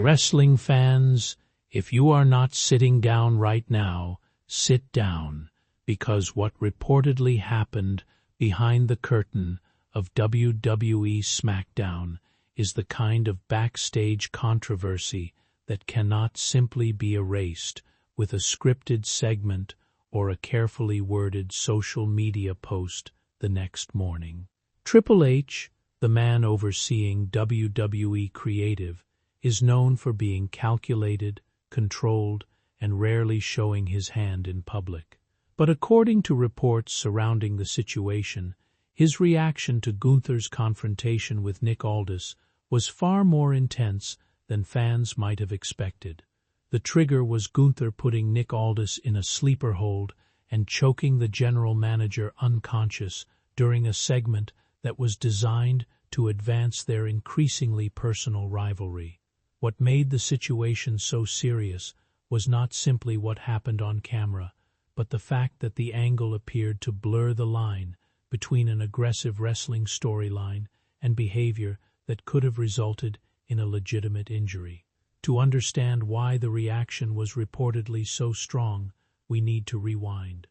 Wrestling fans, if you are not sitting down right now, sit down, because what reportedly happened behind the curtain of WWE SmackDown is the kind of backstage controversy that cannot simply be erased with a scripted segment or a carefully worded social media post the next morning. Triple H, the man overseeing WWE creative, is known for being calculated, controlled, and rarely showing his hand in public. But according to reports surrounding the situation, his reaction to Gunther's confrontation with Nick Aldis was far more intense than fans might have expected. The trigger was Gunther putting Nick Aldis in a sleeper hold and choking the general manager unconscious during a segment that was designed to advance their increasingly personal rivalry. What made the situation so serious was not simply what happened on camera, but the fact that the angle appeared to blur the line between an aggressive wrestling storyline and behavior that could have resulted in a legitimate injury. To understand why the reaction was reportedly so strong, we need to rewind.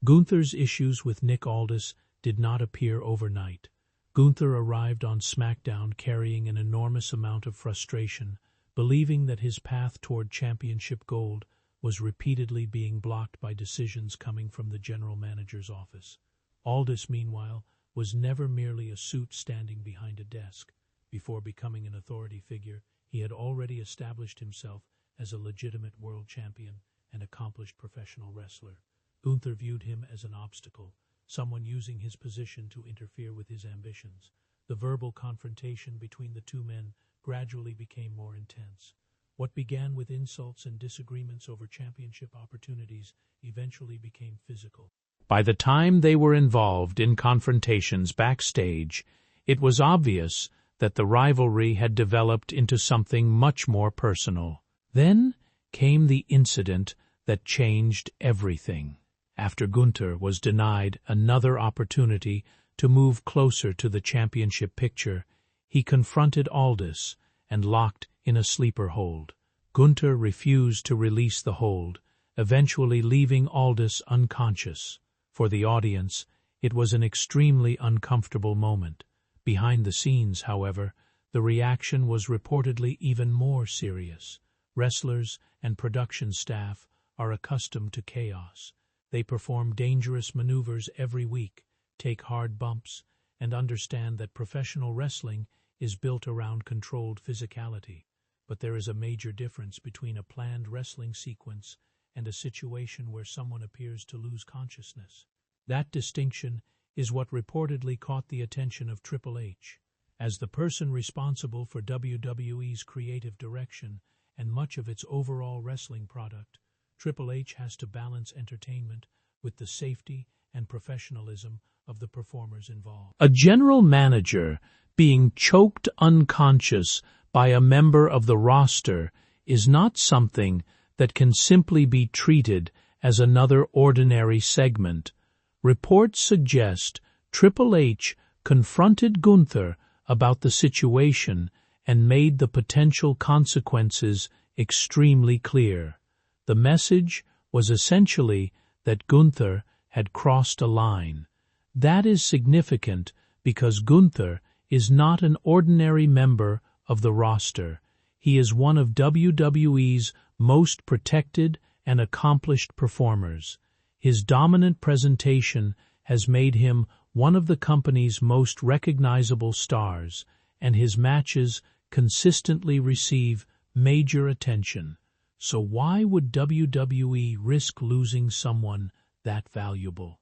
Gunther's issues with Nick Aldis did not appear overnight. Gunther arrived on SmackDown carrying an enormous amount of frustration, believing that his path toward championship gold was repeatedly being blocked by decisions coming from the general manager's office. Aldis, meanwhile, was never merely a suit standing behind a desk. Before becoming an authority figure, he had already established himself as a legitimate world champion and accomplished professional wrestler. Gunther viewed him as an obstacle, someone using his position to interfere with his ambitions. The verbal confrontation between the two men gradually became more intense. What began with insults and disagreements over championship opportunities eventually became physical. By the time they were involved in confrontations backstage, it was obvious that the rivalry had developed into something much more personal. Then came the incident that changed everything. After Gunther was denied another opportunity to move closer to the championship picture, he confronted Aldis and locked in a sleeper hold. Gunther refused to release the hold, eventually leaving Aldis unconscious. For the audience, it was an extremely uncomfortable moment. Behind the scenes, however, the reaction was reportedly even more serious. Wrestlers and production staff are accustomed to chaos. They perform dangerous maneuvers every week, take hard bumps, and understand that professional wrestling is built around controlled physicality. But there is a major difference between a planned wrestling sequence and a situation where someone appears to lose consciousness. That distinction is what reportedly caught the attention of Triple H. As the person responsible for WWE's creative direction and much of its overall wrestling product, Triple H has to balance entertainment with the safety and professionalism of the performers involved. A general manager being choked unconscious by a member of the roster is not something that can simply be treated as another ordinary segment. Reports suggest Triple H confronted Gunther about the situation and made the potential consequences extremely clear. The message was essentially that Gunther had crossed a line. That is significant because Gunther is not an ordinary member of the roster. He is one of WWE's most protected and accomplished performers. His dominant presentation has made him one of the company's most recognizable stars, and his matches consistently receive major attention. So why would WWE risk losing someone that valuable?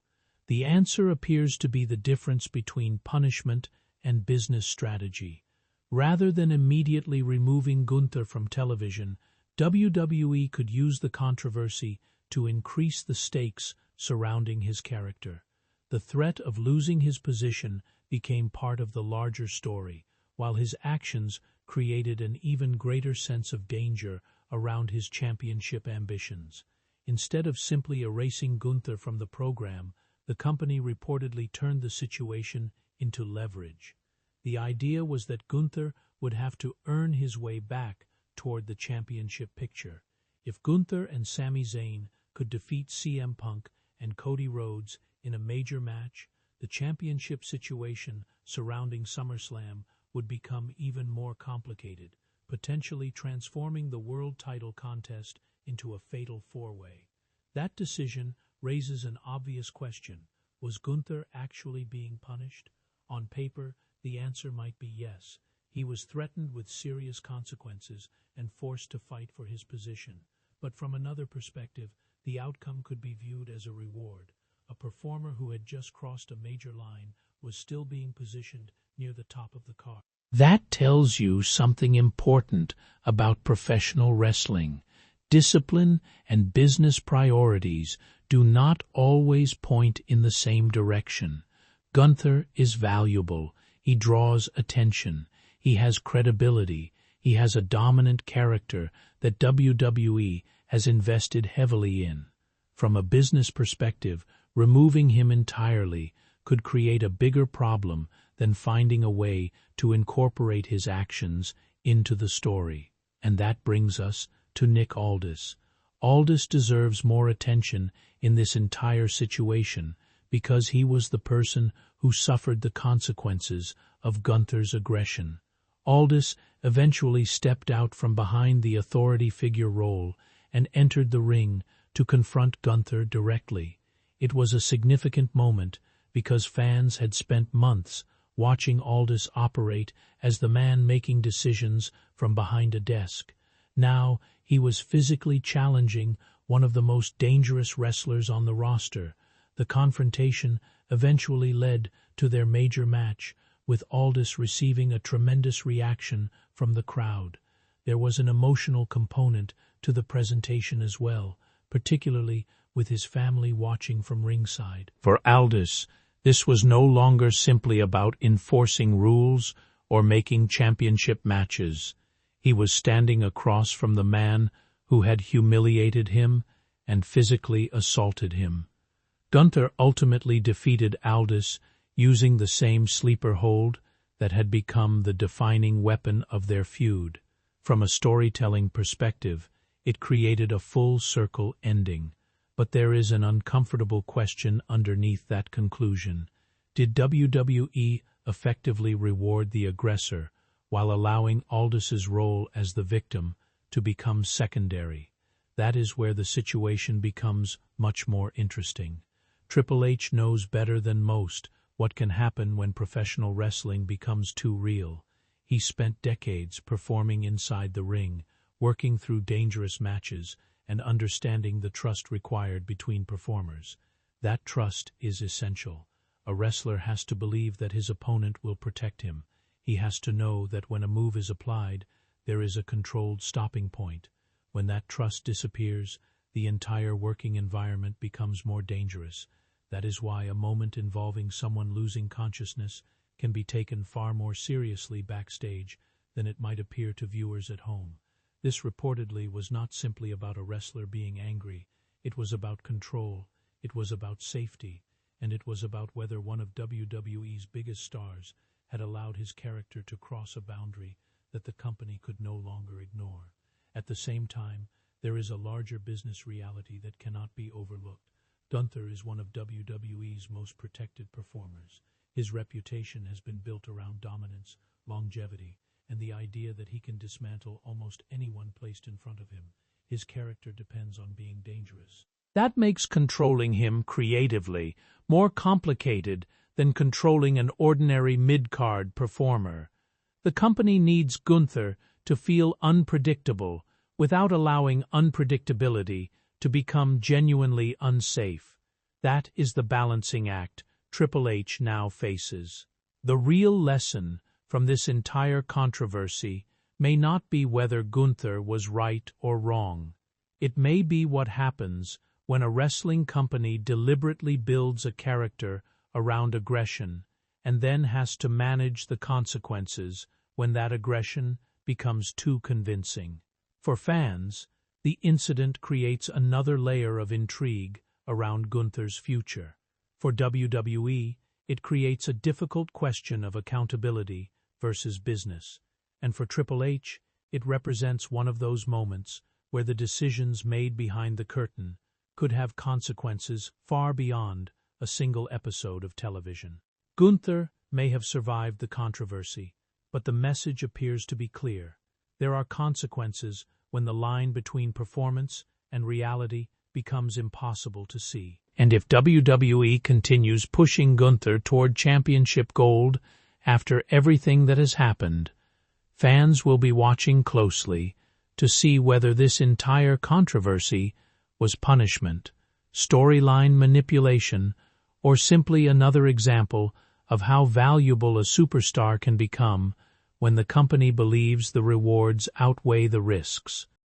The answer appears to be the difference between punishment and business strategy. Rather than immediately removing Gunther from television, WWE could use the controversy to increase the stakes surrounding his character. The threat of losing his position became part of the larger story, while his actions created an even greater sense of danger around his championship ambitions. Instead of simply erasing Gunther from the program, the company reportedly turned the situation into leverage. The idea was that Gunther would have to earn his way back toward the championship picture. If Gunther and Sami Zayn could defeat CM Punk and Cody Rhodes in a major match, the championship situation surrounding SummerSlam would become even more complicated, potentially transforming the world title contest into a fatal four-way. That decision raises an obvious question. Was Gunther actually being punished? On paper, the answer might be yes. He was threatened with serious consequences and forced to fight for his position. But from another perspective, the outcome could be viewed as a reward. A performer who had just crossed a major line was still being positioned near the top of the card. That tells you something important about professional wrestling. Discipline and business priorities do not always point in the same direction. Gunther is valuable. He draws attention. He has credibility. He has a dominant character that WWE has invested heavily in. From a business perspective, removing him entirely could create a bigger problem than finding a way to incorporate his actions into the story. And that brings us to Nick Aldis. Aldis deserves more attention in this entire situation because he was the person who suffered the consequences of Gunther's aggression. Aldis eventually stepped out from behind the authority figure role and entered the ring to confront Gunther directly. It was a significant moment because fans had spent months watching Aldis operate as the man making decisions from behind a desk. Now he was physically challenging one of the most dangerous wrestlers on the roster. The confrontation eventually led to their major match, with Aldis receiving a tremendous reaction from the crowd. There was an emotional component to the presentation as well, particularly with his family watching from ringside. For Aldis, this was no longer simply about enforcing rules or making championship matches. He was standing across from the man who had humiliated him and physically assaulted him. Gunther ultimately defeated Aldis using the same sleeper hold that had become the defining weapon of their feud. From a storytelling perspective, it created a full-circle ending. But there is an uncomfortable question underneath that conclusion. Did WWE effectively reward the aggressor while allowing Aldis's role as the victim to become secondary? That is where the situation becomes much more interesting. Triple H knows better than most what can happen when professional wrestling becomes too real. He spent decades performing inside the ring, working through dangerous matches, and understanding the trust required between performers. That trust is essential. A wrestler has to believe that his opponent will protect him. He has to know that when a move is applied, there is a controlled stopping point. When that trust disappears, the entire working environment becomes more dangerous. That is why a moment involving someone losing consciousness can be taken far more seriously backstage than it might appear to viewers at home. This reportedly was not simply about a wrestler being angry. It was about control, it was about safety, and it was about whether one of WWE's biggest stars had allowed his character to cross a boundary that the company could no longer ignore. At the same time, there is a larger business reality that cannot be overlooked. Gunther is one of WWE's most protected performers. His reputation has been built around dominance, longevity, and the idea that he can dismantle almost anyone placed in front of him. His character depends on being dangerous. That makes controlling him creatively more complicated than controlling an ordinary mid-card performer. The company needs Gunther to feel unpredictable without allowing unpredictability to become genuinely unsafe. That is the balancing act Triple H now faces. The real lesson from this entire controversy may not be whether Gunther was right or wrong. It may be what happens when a wrestling company deliberately builds a character around aggression and then has to manage the consequences when that aggression becomes too convincing. For fans, the incident creates another layer of intrigue around Gunther's future. For WWE, it creates a difficult question of accountability versus business. And for Triple H, It represents one of those moments where the decisions made behind the curtain could have consequences far beyond a single episode of television. Gunther may have survived the controversy, but the message appears to be clear. There are consequences when the line between performance and reality becomes impossible to see. And if WWE continues pushing Gunther toward championship gold after everything that has happened, fans will be watching closely to see whether this entire controversy was punishment, storyline manipulation, or simply another example of how valuable a superstar can become when the company believes the rewards outweigh the risks.